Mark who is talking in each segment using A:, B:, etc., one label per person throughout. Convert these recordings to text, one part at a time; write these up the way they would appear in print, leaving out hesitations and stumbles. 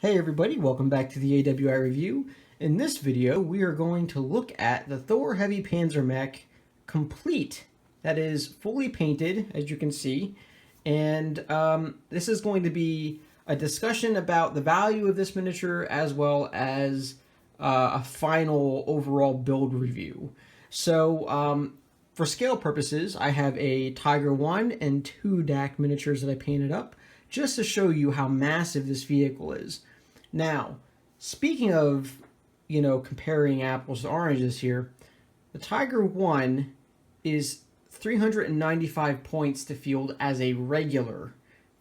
A: Hey everybody, welcome back to the AWI Review. In this video, we are going to look at the Thor Heavy Panzermech complete. That is fully painted, as you can see. And this is going to be a discussion about the value of this miniature as well as a final overall build review. So for scale purposes, I have a Tiger 1 and 2 DAC miniatures that I painted up just to show you how massive this vehicle is. Now, speaking of, comparing apples to oranges here, the Tiger 1 is 395 points to field as a regular,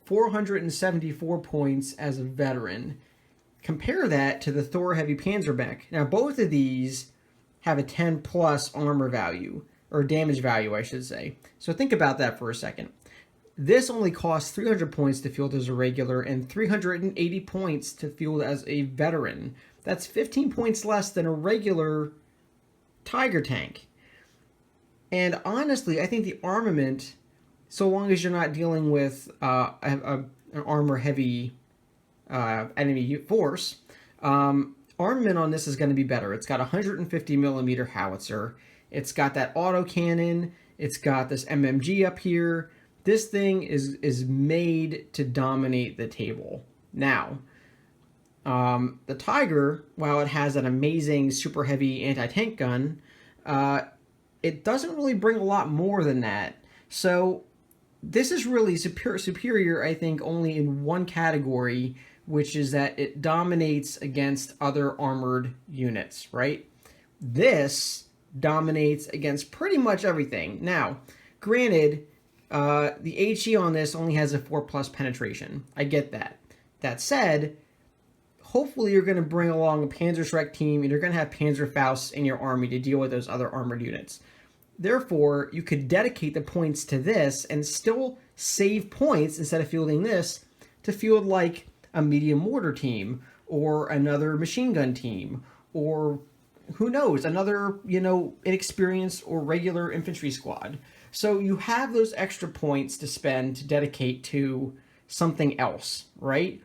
A: 474 points as a veteran. Compare that to the Thor Heavy Panzermech. Now, both of these have a 10 plus armor value, or damage value, I should say. So think about that for a second. This only costs 300 points to field as a regular and 380 points to field as a veteran. That's 15 points less than a regular Tiger tank. And honestly, I think the armament, so long as you're not dealing with an armor-heavy enemy force, armament on this is going to be better. It's got a 150 millimeter howitzer. It's got that autocannon. It's got this MMG up here. This thing is made to dominate the table. Now, the Tiger, while it has an amazing super heavy anti-tank gun, it doesn't really bring a lot more than that. So this is really superior, I think, only in one category, which is that it dominates against other armored units, right? This dominates against pretty much everything. Now, granted, the HE on this only has a 4+ penetration. I get that. That said, hopefully you're going to bring along a Panzerschreck team and you're going to have Panzerfausts in your army to deal with those other armored units. Therefore, you could dedicate the points to this and still save points instead of fielding this to field like a medium mortar team or another machine gun team or who knows, another, inexperienced or regular infantry squad. So you have those extra points to spend to dedicate to something else, right?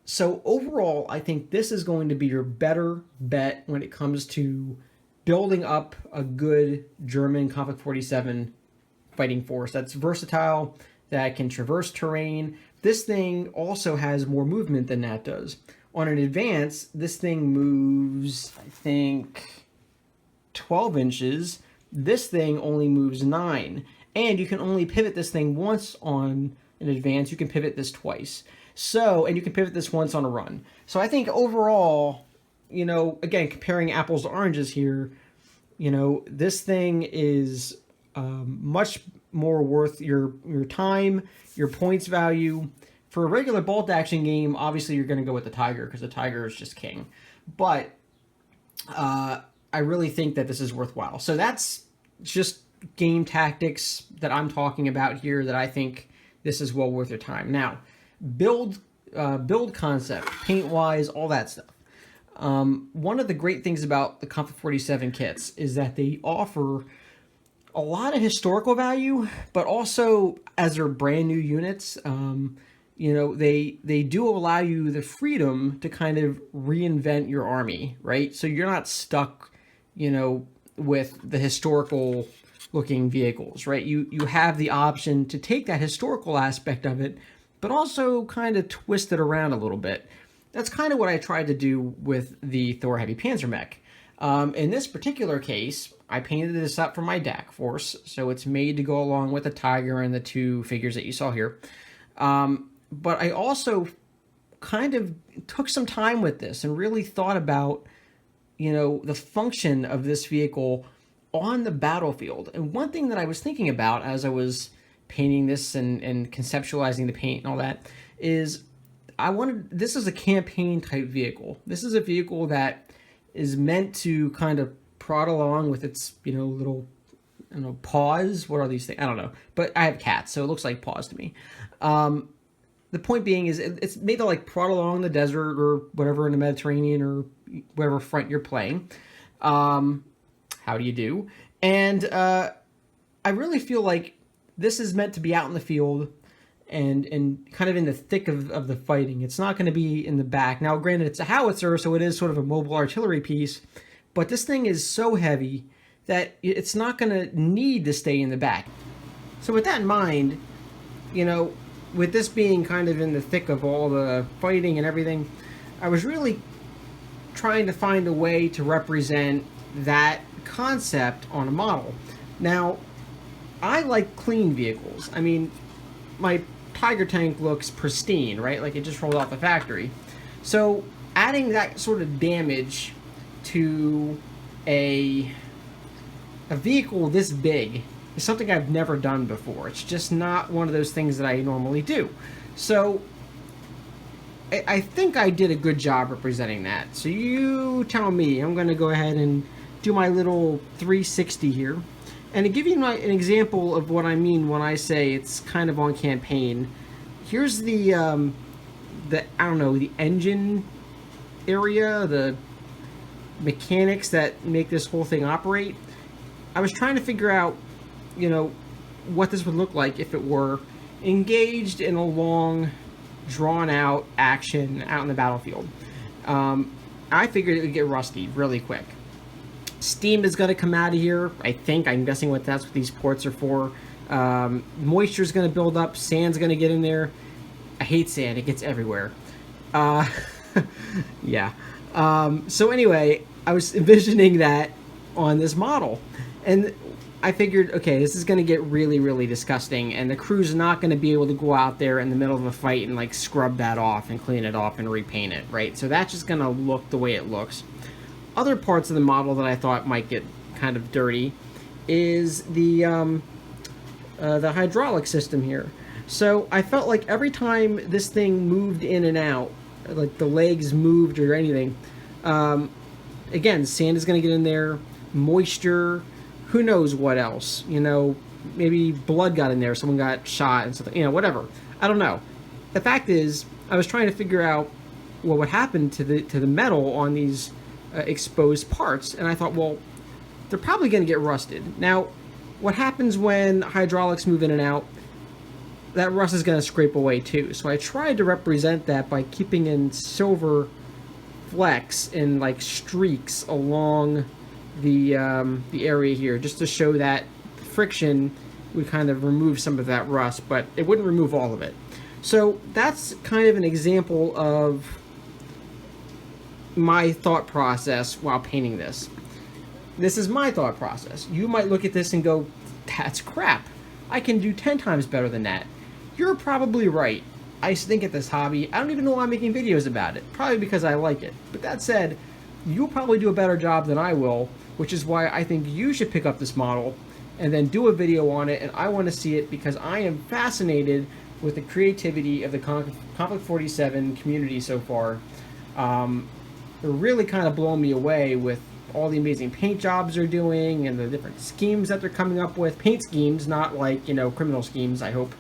A: So overall, I think this is going to be your better bet when it comes to building up a good German Konflikt 47 fighting force that's versatile, that can traverse terrain. This thing also has more movement than that does. On an advance, this thing moves, I think, 12 inches. This thing only moves 9. And you can only pivot this thing once on an advance. You can pivot this twice. And you can pivot this once on a run. So I think overall, again, comparing apples to oranges here, this thing is much more worth your time, your points value. For a regular bolt action game, obviously you're going to go with the Tiger because the Tiger is just king. But I really think that this is worthwhile. So that's just game tactics that I'm talking about here that I think this is well worth your time. Now, build concept, paint-wise, all that stuff. One of the great things about the Konflikt 47 kits is that they offer a lot of historical value, but also as they're brand new units, they do allow you the freedom to kind of reinvent your army, right? So you're not stuck, with the historical looking vehicles, right? You have the option to take that historical aspect of it, but also kind of twist it around a little bit. That's kind of what I tried to do with the Thor Heavy Panzermech. In this particular case, I painted this up for my DAC force, so it's made to go along with the Tiger and the 2 figures that you saw here. But I also kind of took some time with this and really thought about, the function of this vehicle on the battlefield. And one thing that I was thinking about as I was painting this and conceptualizing the paint and all that is this is a campaign type vehicle. This is a vehicle that is meant to kind of prod along with its, little, paws. What are these things? I don't know. But I have cats, so it looks like paws to me. The point being is it's made to like prod along the desert or whatever in the Mediterranean or whatever front you're playing. How do you do? And I really feel like this is meant to be out in the field and kind of in the thick of the fighting. It's not going to be in the back. Now, granted, it's a howitzer, so it is sort of a mobile artillery piece, but this thing is so heavy that it's not going to need to stay in the back. So with that in mind, you know, with this being kind of in the thick of all the fighting and everything, I was really trying to find a way to represent that concept on a model. Now, I like clean vehicles. I mean, my Tiger tank looks pristine, right? Like it just rolled off the factory. So adding that sort of damage to a vehicle this big is something I've never done before. It's just not one of those things that I normally do. So I think I did a good job representing that. So you tell me. I'm going to go ahead and do my little 360 here. And to give you an example of what I mean when I say it's kind of on campaign, here's the I don't know, the engine area, the mechanics that make this whole thing operate. I was trying to figure out, you know, what this would look like if it were engaged in a long, drawn-out action out in the battlefield. I figured it would get rusty really quick. Steam is going to come out of here, I think. I'm guessing that's what these ports are for. Moisture is going to build up. Sand's going to get in there. I hate sand. It gets everywhere. Yeah. So anyway, I was envisioning that on this model. And I figured, okay, this is going to get really, really disgusting. And the crew's not going to be able to go out there in the middle of a fight and, like, scrub that off and clean it off and repaint it, right? So that's just going to look the way it looks. Other parts of the model that I thought might get kind of dirty is the hydraulic system here. So I felt like every time this thing moved in and out, like the legs moved or anything, again, sand is going to get in there, moisture, who knows what else, you know, maybe blood got in there, someone got shot and something, you know, whatever. I don't know. The fact is, I was trying to figure out what would happen to the metal on these exposed parts, and I thought, well, they're probably going to get rusted. Now, what happens when hydraulics move in and out? That rust is going to scrape away too. So I tried to represent that by keeping in silver flecks and like streaks along the area here, just to show that friction would kind of remove some of that rust, but it wouldn't remove all of it. So that's kind of an example of my thought process while painting this. This is my thought process. You might look at this and go, that's crap. I can do 10 times better than that. You're probably right. I stink at this hobby. I don't even know why I'm making videos about it. Probably because I like it. But that said, you'll probably do a better job than I will, which is why I think you should pick up this model and then do a video on it, and I want to see it because I am fascinated with the creativity of the Konflikt 47 community so far. They're really kind of blowing me away with all the amazing paint jobs they're doing and the different schemes that they're coming up with. Paint schemes, not like, you know, criminal schemes, I hope.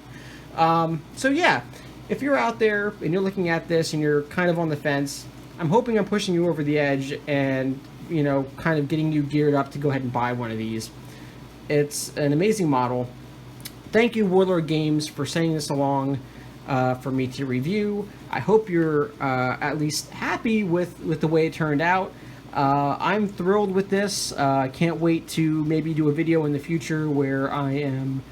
A: So yeah, if you're out there and you're looking at this and you're kind of on the fence, I'm hoping I'm pushing you over the edge and, you know, kind of getting you geared up to go ahead and buy one of these. It's an amazing model. Thank you, Warlord Games, for sending this along for me to review. I hope you're at least happy with the way it turned out. I'm thrilled with this. Can't wait to maybe do a video in the future where I am,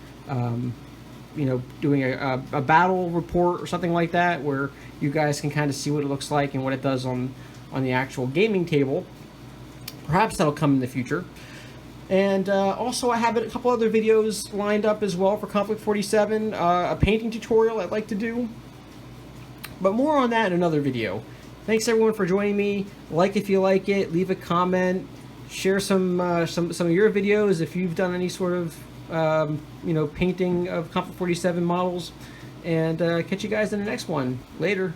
A: you know, doing a battle report or something like that, where you guys can kind of see what it looks like and what it does on the actual gaming table. Perhaps that'll come in the future. And also I have a couple other videos lined up as well for Konflikt 47, a painting tutorial I'd like to do. But more on that in another video. Thanks everyone for joining me. Like if you like it, leave a comment, share some of your videos if you've done any sort of you know, painting of Konflikt 47 models, and catch you guys in the next one. Later.